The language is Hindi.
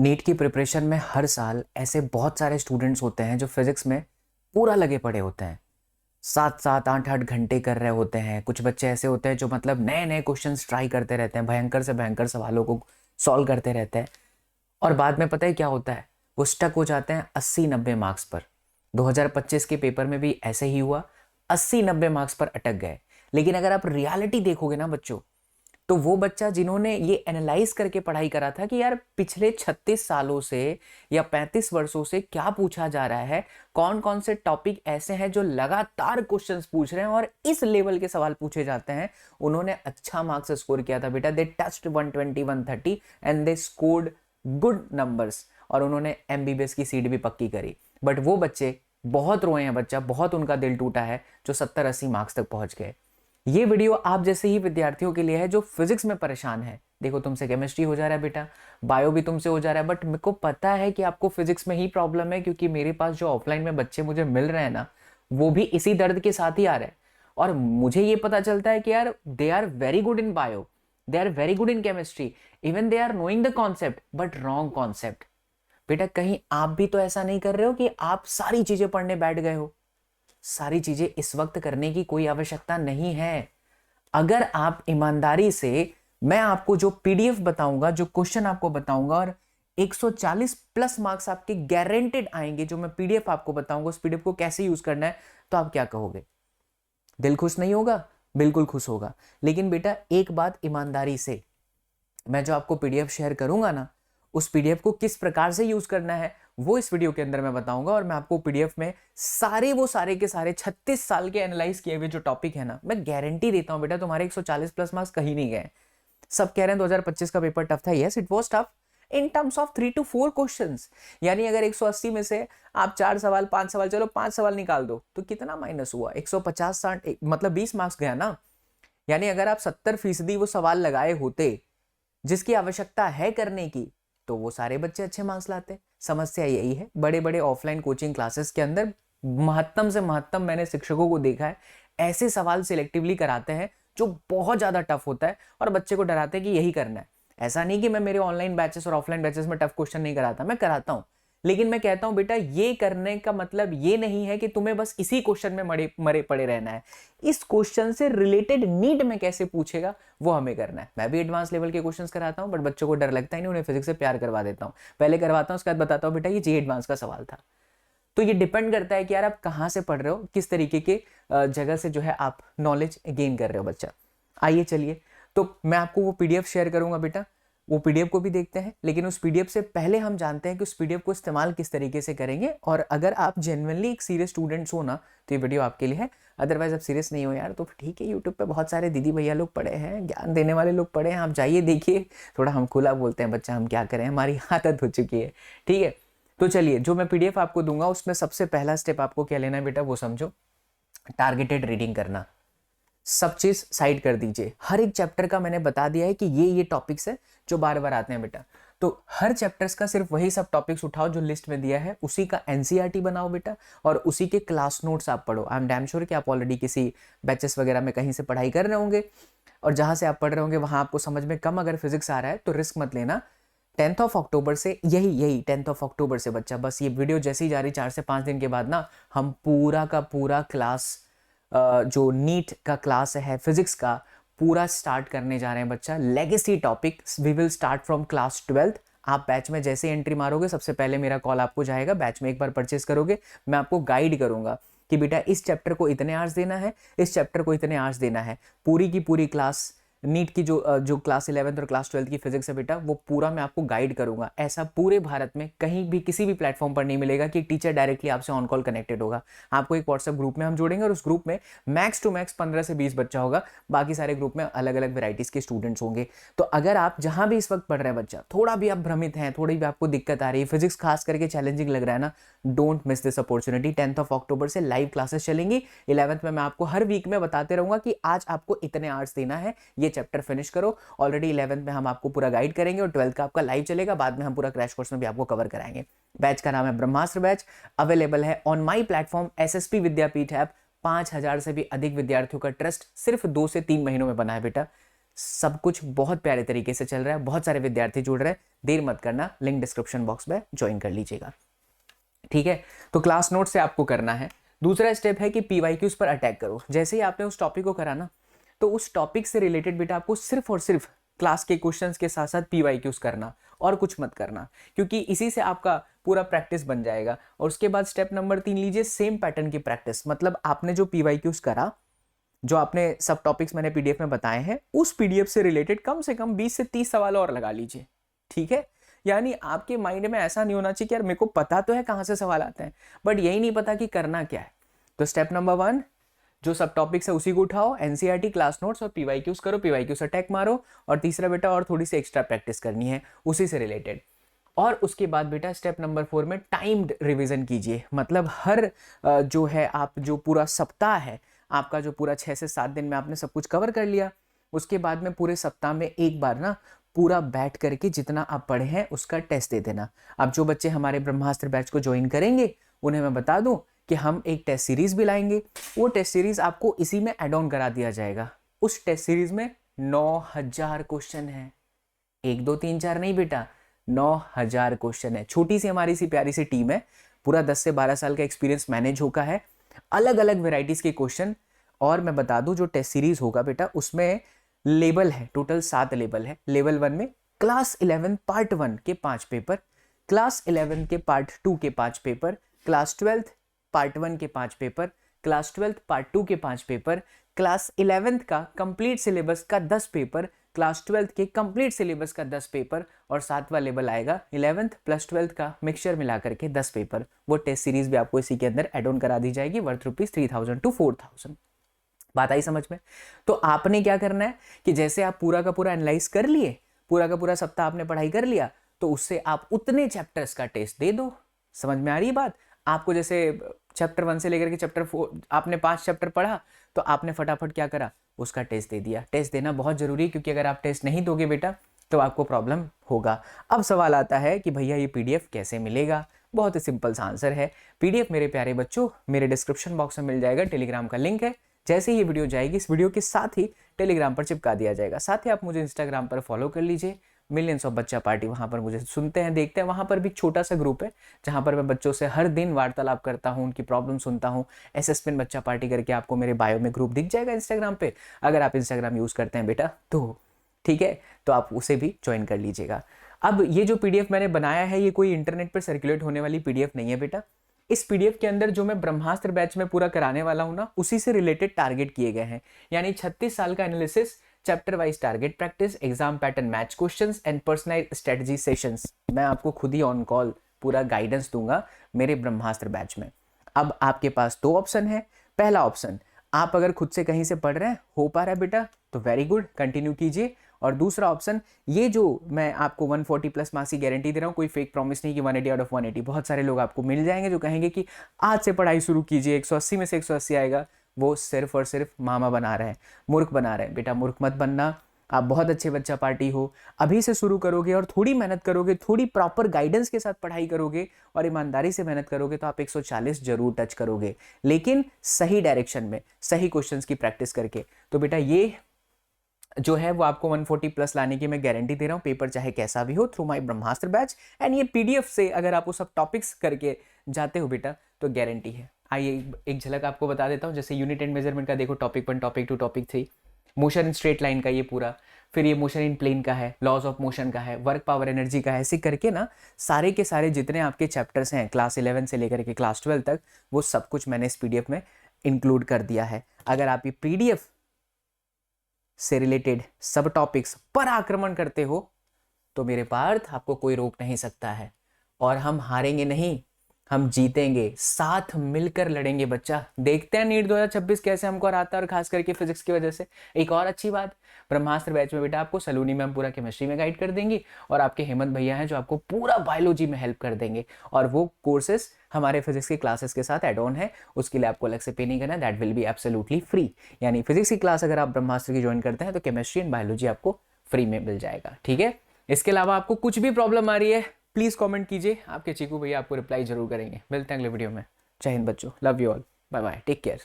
नीट की प्रिपरेशन में हर साल ऐसे बहुत सारे स्टूडेंट्स होते हैं जो फिजिक्स में पूरा लगे पड़े होते हैं। 7-7 8-8 घंटे कर रहे होते हैं। कुछ बच्चे ऐसे होते हैं जो मतलब नए नए क्वेश्चंस ट्राई करते रहते हैं, भयंकर से भयंकर सवालों को सॉल्व करते रहते हैं। और बाद में पता है क्या होता है, वो स्टक हो जाते हैं 80-90 मार्क्स पर। 2025 के पेपर में भी ऐसे ही हुआ, 80-90 मार्क्स पर अटक गए। लेकिन अगर आप रियलिटी देखोगे ना बच्चों, तो वो बच्चा जिन्होंने ये एनालाइज करके पढ़ाई करा था कि यार पिछले 36 सालों से या 35 वर्षों से क्या पूछा जा रहा है, कौन कौन से टॉपिक ऐसे हैं जो लगातार क्वेश्चंस पूछ रहे हैं और इस लेवल के सवाल पूछे जाते हैं, उन्होंने अच्छा मार्क्स स्कोर किया था बेटा। They touched 120 130 and they scored good numbers, और उन्होंने एमबीबीएस की सीट भी पक्की करी। बट वो बच्चे बहुत रोए हैं बच्चा, बहुत उनका दिल टूटा है जो 70-80 मार्क्स तक पहुंच गए। ये वीडियो आप जैसे ही विद्यार्थियों के लिए है जो फिजिक्स में परेशान है। देखो, तुमसे केमिस्ट्री हो जा रहा है बेटा, बायो भी तुमसे हो जा रहा है, बट मेरे को पता है कि आपको फिजिक्स में ही प्रॉब्लम है, क्योंकि मेरे पास जो ऑफलाइन में बच्चे मुझे मिल रहे हैं ना, वो भी इसी दर्द के साथ ही आ रहे हैं। और मुझे ये पता चलता है कि यार they are very good in bio, they are very good in chemistry, even they are knowing the concept but wrong concept. बेटा, कहीं आप भी तो ऐसा नहीं कर रहे हो कि आप सारी चीजें पढ़ने बैठ गए हो। सारी चीजें इस वक्त करने की कोई आवश्यकता नहीं है। अगर आप ईमानदारी से, मैं आपको जो पीडीएफ बताऊंगा, जो क्वेश्चन आपको बताऊंगा, और 140 प्लस मार्क्स आपके गारंटेड आएंगे, जो मैं पीडीएफ आपको बताऊंगा, उस पीडीएफ को कैसे यूज करना है, तो आप क्या कहोगे? दिल खुश नहीं होगा? बिल्कुल खुश होगा। लेकिन बेटा, एक बात ईमानदारी से, मैं जो आपको पीडीएफ शेयर करूंगा ना, उस पीडीएफ को किस प्रकार से यूज करना है वो इस वीडियो के अंदर मैं बताऊंगा। और मैं आपको पीडीएफ में सारे के सारे 36 साल के एनालाइज किए हुए जो टॉपिक है ना, मैं गारंटी देता हूं बेटा, तुम्हारे 140 प्लस मार्क्स कहीं नहीं गए। सब कह रहे हैं 2025 का पेपर टफ था। Yes, it was tough in terms of 3 to 4 questions. यानी अगर 180 में से आप 4 सवाल 5 सवाल, चलो 5 सवाल निकाल दो, तो कितना माइनस हुआ? 150-60, मतलब 20 मार्क्स गया ना। यानी अगर आप 70% वो सवाल लगाए होते जिसकी आवश्यकता है करने की, तो वो सारे बच्चे अच्छे मार्क्स लाते। समस्या यही है, बड़े बड़े ऑफलाइन कोचिंग क्लासेस के अंदर महत्तम से महत्तम मैंने शिक्षकों को देखा है, ऐसे सवाल सिलेक्टिवली कराते हैं जो बहुत ज्यादा टफ होता है, और बच्चे को डराते हैं कि यही करना है। ऐसा नहीं कि मैं मेरे ऑनलाइन बैचेस और ऑफलाइन बैचेस में टफ क्वेश्चन नहीं कराता, मैं कराता हूं। लेकिन मैं कहता हूं बेटा, ये करने का मतलब ये नहीं है कि तुम्हें बस इसी क्वेश्चन में मरे मरे पड़े रहना है। इस क्वेश्चन से रिलेटेड नीट में कैसे पूछेगा वो हमें करना है। मैं भी एडवांस लेवल के क्वेश्चंस कराता हूं, बट बच्चों को डर लगता ही नहीं, उन्हें फिजिक्स से प्यार करवा देता हूं। पहले करवाता हूं, उसके बाद बताता हूं बेटा ये जी एडवांस का सवाल था। तो ये डिपेंड करता है कि यार आप कहां से पढ़ रहे हो, किस तरीके के जगह से जो है आप नॉलेज गेन कर रहे हो बच्चा। आइए चलिए, तो मैं आपको वो पीडीएफ शेयर करूंगा बेटा, वो पीडीएफ को भी देखते हैं। लेकिन उस पीडीएफ से पहले हम जानते हैं कि उस पीडीएफ को इस्तेमाल किस तरीके से करेंगे। और अगर आप जेन्युइनली एक सीरियस स्टूडेंट्स हो ना, तो ये वीडियो आपके लिए है। अदरवाइज आप सीरियस नहीं हो यार, तो ठीक है, यूट्यूब पे बहुत सारे दीदी भैया लोग पढ़े हैं, ज्ञान देने वाले लोग पढ़े हैं, आप जाइए देखिए। थोड़ा हम खुला बोलते हैं बच्चा, हम क्या करें, हमारी आदत हो चुकी है। ठीक है, तो चलिए, जो मैं पीडीएफ आपको दूंगा उसमें सबसे पहला स्टेप आपको क्या लेना है बेटा, वो समझो। टारगेटेड रीडिंग करना। सब चीज साइड कर दीजिए। हर एक चैप्टर का मैंने बता दिया है कि ये टॉपिक्स है जो बार बार आते हैं बेटा। तो हर चैप्टर्स का सिर्फ वही सब टॉपिक्स उठाओ जो लिस्ट में दिया है, उसी का एनसीईआरटी बनाओ बेटा, और उसी के क्लास नोट्स आप पढ़ो। आई एम डैम श्योर कि आप ऑलरेडी किसी बैचेस वगैरह में कहीं से पढ़ाई कर रहे होंगे, और जहां से आप पढ़ रहे होंगे वहां आपको समझ में कम अगर फिजिक्स आ रहा है तो रिस्क मत लेना। 10 अक्टूबर से, यही 10 अक्टूबर से बच्चा, बस ये वीडियो जैसे ही जा रही 4 से 5 दिन के बाद ना, हम पूरा का पूरा क्लास, जो नीट का क्लास है फिजिक्स का, पूरा स्टार्ट करने जा रहे हैं बच्चा। Legacy topic we will start from class 12। आप बैच में जैसे एंट्री मारोगे, सबसे पहले मेरा कॉल आपको जाएगा। बैच में एक बार परचेस करोगे, मैं आपको गाइड करूंगा कि बेटा इस चैप्टर को इतने आवर्स देना है, इस चैप्टर को इतने आवर्स देना है। पूरी की पूरी क्लास नीट की जो क्लास 11th और क्लास 12th की फिजिक्स है बेटा, वो पूरा मैं आपको गाइड करूंगा। ऐसा पूरे भारत में कहीं भी किसी भी प्लेटफॉर्म पर नहीं मिलेगा कि टीचर डायरेक्टली आपसे ऑन कॉल कनेक्टेड होगा। आपको एक व्हाट्सएप ग्रुप में हम जोड़ेंगे, और उस ग्रुप में मैक्स टू मैक्स 15 से 20 बच्चा होगा। बाकी सारे ग्रुप में अलग अलग वेराइटीज के स्टूडेंट्स होंगे। तो अगर आप जहां भी इस वक्त पढ़ रहे हैं बच्चा, थोड़ा भी आप भ्रमित हैं, थोड़ी भी आपको दिक्कत आ रही है, फिजिक्स खास करके चैलेंजिंग लग रहा है ना, डोंट मिस दिस अपॉर्चुनिटी। 10 अक्टूबर से लाइव क्लासेस चलेंगी। 11th में मैं आपको हर वीक में बताते रहूंगा कि आज आपको इतने आवर्स देना है, ये चैप्टर फिनिश करो। ऑलरेडी 11th में हम आपको पूरा गाइड करेंगे, और 12th का आपका लाइव चलेगा। बाद में हम पूरा क्रैश कोर्स में भी आपको कवर कराएंगे। बैच का नाम है ब्रह्मास्त्र बैच, अवेलेबल है on my platform SSP Vidyapeeth app. 5000 से भी अधिक विद्यार्थियों का ट्रस्ट सिर्फ 2 से 3 महीनों में बना है बेटा। सब कुछ बहुत प्यारे तरीके से चल रहा है, बहुत सारे विद्यार्थी जुड़ रहे हैं, देर मत करना, लिंक डिस्क्रिप्शन बॉक्स में ज्वाइन कर लीजिएगा। ठीक है, तो क्लास नोट से आपको करना है। दूसरा स्टेप है कि पीवाईक्यूज पर अटैक करो। जैसे ही आपने उस टॉपिक को करा ना, तो उस टॉपिक से रिलेटेड बेटा आपको सिर्फ और सिर्फ क्लास के क्वेश्चंस के साथ साथ पीवाईक्यूज करना, और कुछ मत करना, क्योंकि इसी से आपका पूरा प्रैक्टिस बन जाएगा। और उसके बाद स्टेप नंबर 3 लीजिए, सेम पैटर्न की प्रैक्टिस। मतलब आपने जो पीवाईक्यूज करा, जो आपने सब टॉपिक्स मैंने पीडीएफ में बताए हैं, उस पीडीएफ से रिलेटेड कम से कम 20 से 30 सवाल और लगा लीजिए। ठीक है, यानी आपके माइंड में ऐसा नहीं होना चाहिए कि यार मेरे को पता तो है कहाँ से सवाल आते हैं, बट यही नहीं पता कि करना क्या है। तो स्टेप नंबर 1, जो सब टॉपिक्स है उसी को उठाओ, एनसीईआरटी, क्लास नोट्स और पीवाईक्यूज करो, पीवाईक्यूज अटैक मारो। और तीसरा बेटा, और थोड़ी सी एक्स्ट्रा प्रैक्टिस करनी है उसी से रिलेटेड। और उसके बाद बेटा स्टेप नंबर 4 में टाइम्ड रिवीजन कीजिए। मतलब हर जो है, आप जो पूरा सप्ताह है आपका, जो पूरा 6 से 7 दिन में आपने सब कुछ कवर कर लिया, उसके बाद में पूरे सप्ताह में एक बार ना पूरा बैठ करके जितना आप पढ़े हैं उसका टेस्ट दे देना। अब जो बच्चे हमारे ब्रह्मास्त्र बैच को ज्वाइन करेंगे उन्हें मैं बता दूं कि हम एक टेस्ट सीरीज भी लाएंगे। वो टेस्ट सीरीज आपको इसी में एड ऑन करा दिया जाएगा। उस टेस्ट सीरीज में 9000 क्वेश्चन है, 1 2 3 4 नहीं बेटा, 9000 क्वेश्चन है। छोटी सी हमारी सी प्यारी सी टीम है, पूरा 10 से 12 साल का एक्सपीरियंस मैनेज होगा है, अलग अलग वेराइटीज के क्वेश्चन। और मैं बता दूं, जो टेस्ट सीरीज होगा बेटा उसमें लेवल है, टोटल 7 लेवल है। लेवल 1 में क्लास 11 पार्ट 1 के 5 पेपर, क्लास 11 के पार्ट 2 के 5 पेपर, क्लास 12 पार्ट 1 के 5 पेपर, क्लास 12 पार्ट 2 के 5 पेपर, क्लास 11 का कंप्लीट सिलेबस का 10 पेपर, क्लास 12 के कंप्लीट सिलेबस का 10 पेपर, और 7वां लेवल आएगा 11th प्लस 12th का मिक्सचर मिला करके 10 पेपर। वो टेस्ट सीरीज भी आपको इसी के अंदर एड ऑन करा दी जाएगी, वर्थ ₹3000 to 4000। बात आई समझ में? तो आपने क्या करना है कि जैसे आप पूरा का पूरा एनालाइज कर लिए, पूरा का पूरा सप्ताह आपने पढ़ाई कर लिया, तो उससे आप उतने चैप्टर्स का टेस्ट दे दो। समझ में आ रही है बात? आपको जैसे चैप्टर 1 से लेकर के चैप्टर 4 आपने 5 चैप्टर पढ़ा, तो आपने फटाफट क्या करा, उसका टेस्ट दे दिया। टेस्ट देना बहुत जरूरी है, क्योंकि अगर आप टेस्ट नहीं दोगे बेटा तो आपको प्रॉब्लम होगा। अब सवाल आता है कि भैया ये पीडीएफ कैसे मिलेगा? बहुत ही सिंपल सा आंसर है। पीडीएफ मेरे प्यारे बच्चों मेरे डिस्क्रिप्शन बॉक्स में मिल जाएगा, टेलीग्राम का लिंक है। जैसे ही ये वीडियो जाएगी, इस वीडियो के साथ ही टेलीग्राम पर चिपका दिया जाएगा। साथ ही आप मुझे इंस्टाग्राम पर फॉलो कर लीजिए, मिलियंस ऑफ बच्चा पार्टी, वहाँ पर मुझे सुनते हैं, देखते हैं। वहाँ पर भी छोटा सा ग्रुप है जहाँ पर मैं बच्चों से हर दिन वार्तालाप करता हूँ, उनकी प्रॉब्लम सुनता हूँ। एसएसपिन बच्चा पार्टी करके आपको मेरे बायो में ग्रुप दिख जाएगा इंस्टाग्राम पे, अगर आप इंस्टाग्राम यूज़ करते हैं बेटा तो। ठीक है, तो आप उसे भी ज्वाइन कर लीजिएगा। अब ये जो पीडीएफ मैंने बनाया है, ये कोई इंटरनेट पर सर्कुलेट होने वाली पीडीएफ नहीं है बेटा। इस पीडीएफ के अंदर जो मैं ब्रह्मास्त्र बैच में पूरा कराने वाला हूँ ना, उसी से रिलेटेड टारगेट किए गए हैं। यानी 36 साल का analysis, chapter wise target practice, exam pattern match questions and personalised strategy sessions. मैं आपको खुद ही ऑन कॉल पूरा गाइडेंस दूंगा मेरे ब्रह्मास्त्र बैच में। अब आपके पास 2 ऑप्शन है। पहला ऑप्शन, आप अगर खुद से कहीं से पढ़ रहे हैं, हो पा रहा है बेटा, तो वेरी गुड, कंटिन्यू कीजिए। और दूसरा ऑप्शन, ये जो मैं आपको 140 प्लस मार्क्स की गारंटी दे रहा हूँ, कोई फेक प्रॉमिस नहीं कि 180 आउट ऑफ 180। बहुत सारे लोग आपको मिल जाएंगे जो कहेंगे कि आज से पढ़ाई शुरू कीजिए, 180 में से 180 आएगा। वो सिर्फ और सिर्फ मामा बना रहे हैं, मूर्ख बना रहे हैं। बेटा मूर्ख मत बनना, आप बहुत अच्छे बच्चा पार्टी हो। अभी से शुरू करोगे और थोड़ी मेहनत करोगे, थोड़ी प्रॉपर गाइडेंस के साथ पढ़ाई करोगे और ईमानदारी से मेहनत करोगे, तो आप 140 जरूर टच करोगे, लेकिन सही डायरेक्शन में, सही क्वेश्चंस की प्रैक्टिस करके। तो बेटा ये जो है वो आपको 140 प्लस लाने की मैं गारंटी दे रहा हूँ, पेपर चाहे कैसा भी हो, through my Brahmastra batch. And ये पीडीएफ से अगर आप वो सब टॉपिक्स करके जाते हो बेटा, तो गारंटी है। आइए एक झलक आपको बता देता हूँ। जैसे यूनिट एंड मेजरमेंट का देखो, topic 1, topic 2, topic 3, motion in straight line का ये पूरा, फिर ये मोशन इन प्लेन का है, लॉज ऑफ मोशन का है, वर्क पावर एनर्जी का है। ऐसे करके ना सारे के सारे जितने आपके चैप्टर्स हैं क्लास 11 से लेकर के क्लास 12 तक, वो सब कुछ मैंने इस पीडीएफ में इंक्लूड कर दिया है। अगर आप ये पीडीएफ से रिलेटेड सब टॉपिक्स पर आक्रमण करते हो, तो मेरे पार्थ आपको कोई रोक नहीं सकता है। और हम हारेंगे नहीं, हम जीतेंगे, साथ मिलकर लड़ेंगे बच्चा। देखते हैं नीट 2026 कैसे हमको हराता है, और खास करके फिजिक्स की वजह से। एक और अच्छी बात, ब्रह्मास्त्र बैच में बेटा आपको सलूनी में हम पूरा केमिस्ट्री में गाइड कर देंगे, और आपके हेमंत भैया हैं जो आपको पूरा बायोलॉजी में हेल्प कर देंगे। और वो कोर्सेस हमारे फिजिक्स की क्लासेस के साथ एड ऑन है, उसके लिए आपको अलग से पे नहीं करना, that will be absolutely free. यानी फिजिक्स की क्लास अगर आप ब्रह्मास्त्र की ज्वाइन करते हैं, तो केमिस्ट्री एंड बायोलॉजी आपको फ्री में मिल जाएगा। ठीक है, इसके अलावा आपको कुछ भी प्रॉब्लम आ रही है, प्लीज़ कमेंट कीजिए, आपके चीकू भैया आपको रिप्लाई जरूर करेंगे। मिलते हैं अगले वीडियो में। जय हिंद बच्चों, love you all, bye bye, take care.